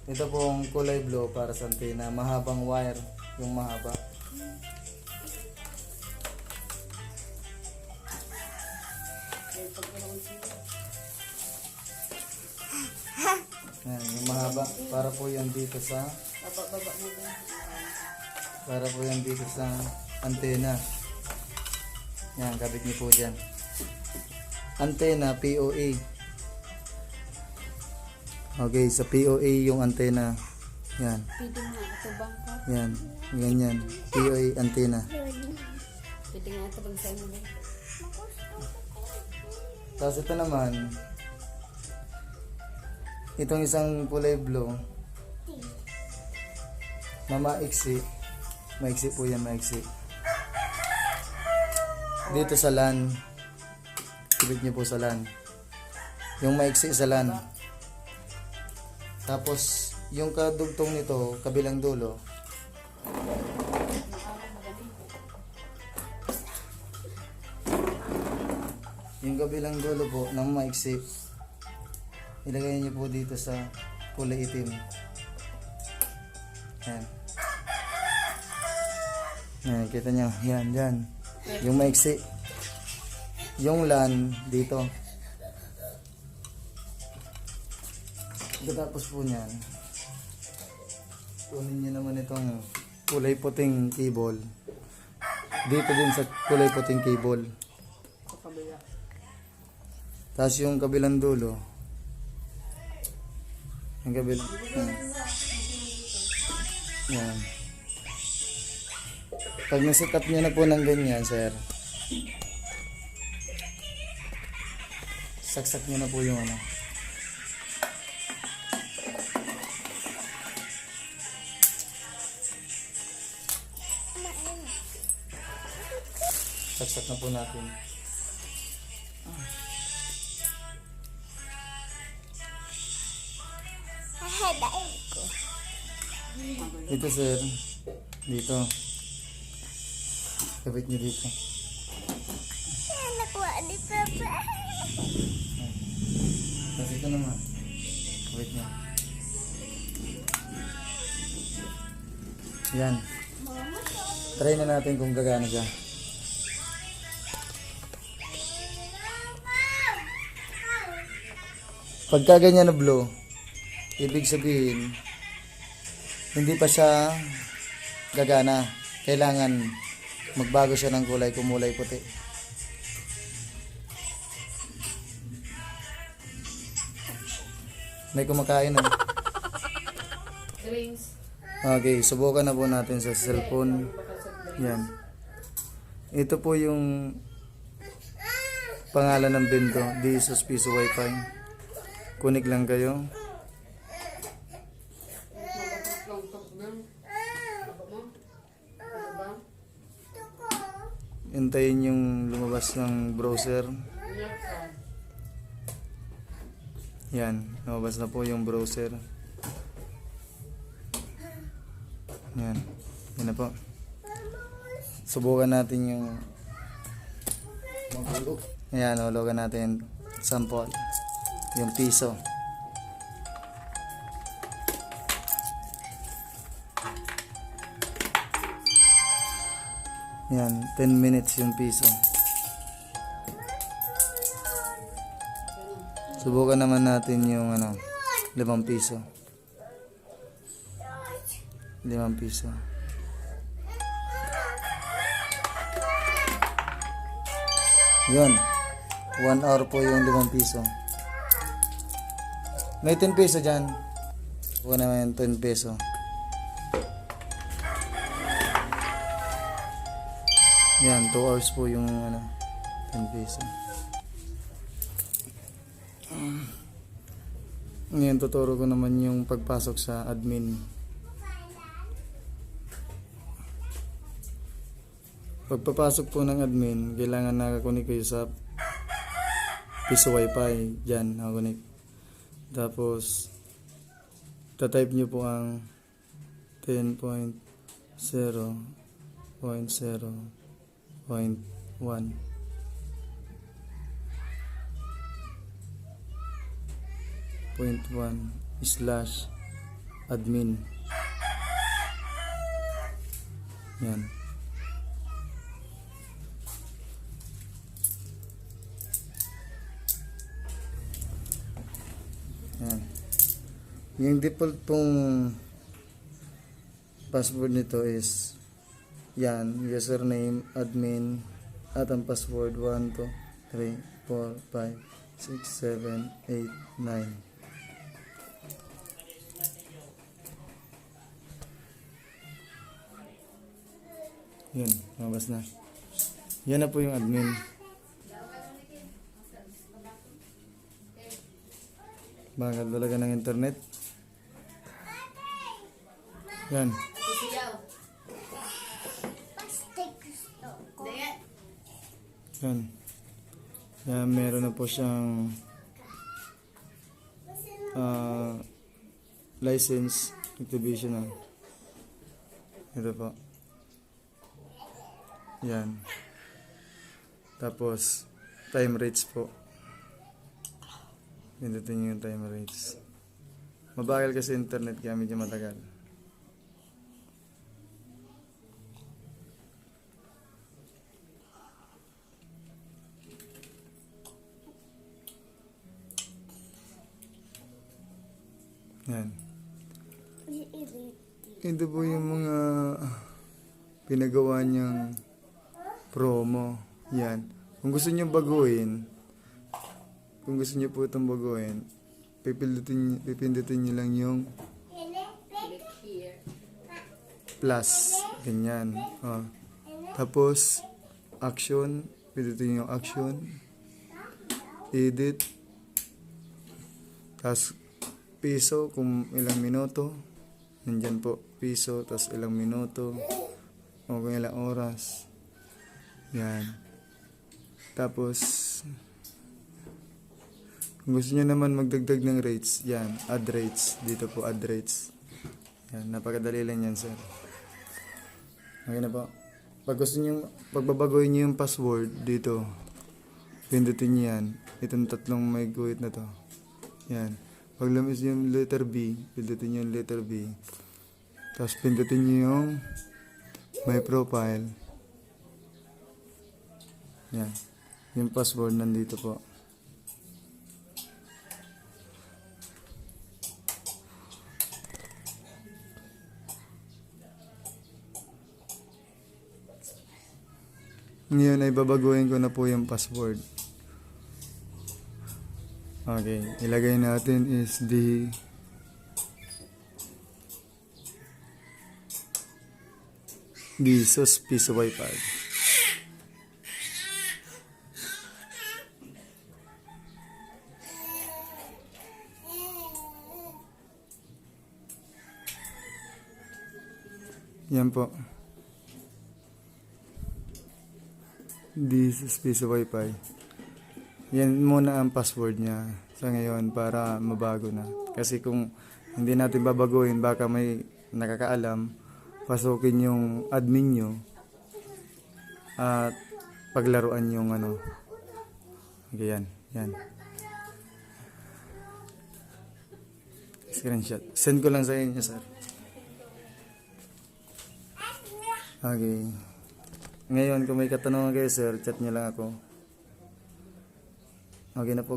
Ito pong kulay blue para sa antena. Mahabang wire. Yung mahaba. Yan, yung mahaba. Para po yan dito sa antena. Yan, kabit niyo po dyan. Antena, POA. Okay, sa POA yung antena. Yan. Pwede nga ito bang ka? Yan, ganyan. POA antena. Pwede nga ito bang sa inyo ba? Tapos ito naman, itong isang kulay blue na maiksi. Maiksi po yan, maiksi. Dito sa LAN. Ibig niyo po sa LAN. Yung maiksi sa LAN. Tapos, yung kadugtong nito, kabilang dulo. Yung kabilang dulo po ng maiksi. Ilagay niyo po dito sa kulay itim. Yan. Yan, kita niyo. Yan, yan. Yung maiksi. Yung LAN dito. Tapos po niyan, kunin niyo naman itong kulay puting cable. Dito din sa kulay puting cable. Tapos yung kabilang dulo. Yung kabilang. Yan. Pag naset up niyo na po ng ganyan, sir, saksak niyo na po yung ano. Saksak na po natin. Dito, sir. Dito. Kabit niyo dito. Tapos ito naman. Kabit niyo. Yan. Try na natin kung gagana siya. Pagka ganyan na blue, ibig sabihin, hindi pa siya gagana. Kailangan magbago siya ng kulay, kumulay puti. May kumakain na. Drinks. Okay, subukan na po natin sa cellphone. Yan. Ito po yung pangalan ng Vendo. This is Piso Wifi. Kunik lang kayo. Hintayin yung lumabas ng browser. Yan, lumabas na po yung browser. Yan, yan na po. Subukan natin yung maghulog. Yan, hulugan natin sample. Yung piso. Yan, 10 minutes yung piso. Subukan naman natin yung 5 piso. 5 piso. Yun. 1 hour po yung 5 piso. May 10 peso dyan. Huwag naman yung 10 peso. Yan, 2 hours po yung 10 peso. Ngayon, tuturo ko naman yung pagpasok sa admin. Pagpapasok po ng admin, kailangan nakakunik kayo sa Piso Wifi. Diyan, nakakunik. Tapos, tatype nyo po ang 10.0.0.1 .1 slash admin. Yan. Yan. Yung default pong password nito is yan, username, admin, at ang password 1, 2, 3, 4, 5, 6, 7, 8, 9. Yun, lumabas na. Yan na po yung admin. Bagal talaga ng internet. Yan. Yan. Yan, meron na po siyang license activation na. Ito po. Yan. Tapos, time rates po. Pindutin nyo yung time rates. Mabagal kasi internet kaya medyo matagal. Yan. Ito po yung mga pinagawa niyang promo. Yan. Kung gusto niyo baguhin, kung gusto niyo po itong baguhin, pipindutin niyo lang yung plus. Ganyan. Tapos, action. Pindutin niyo yung action. Edit. Tapos, piso kung ilang minuto. Nandyan po, piso, tapos ilang minuto. O kung ilang oras. Yan. Tapos, kung gusto nyo naman magdagdag ng rates, yan, add rates. Dito po, add rates. Yan, napakadali lang yan, sir. Okay na po. Pag gusto nyo, pagbabagoyin nyo yung password, dito, pindutin nyo yan. Itong tatlong may guhit na to. Yan. Pag lumis yung letter B, pindutin nyo yung letter B. Tapos pindutin nyo yung my profile. Yan. Yung password nandito po. Ngayon ay babaguhin ko na po yung password. Okay, ilagay natin is the Piso Wifi. Yan po. This is Piso Wifi. Yan muna ang password niya sa ngayon para mabago na. Kasi kung hindi natin babaguhin, baka may nakakaalam, pasukin yung admin nyo at paglaruan yung ano. Okay, yan. Screenshot. Send ko lang sa inyo, sir. Okay. Ngayon, kung may katanungan kayo, sir, chat nyo lang ako. Okay na po,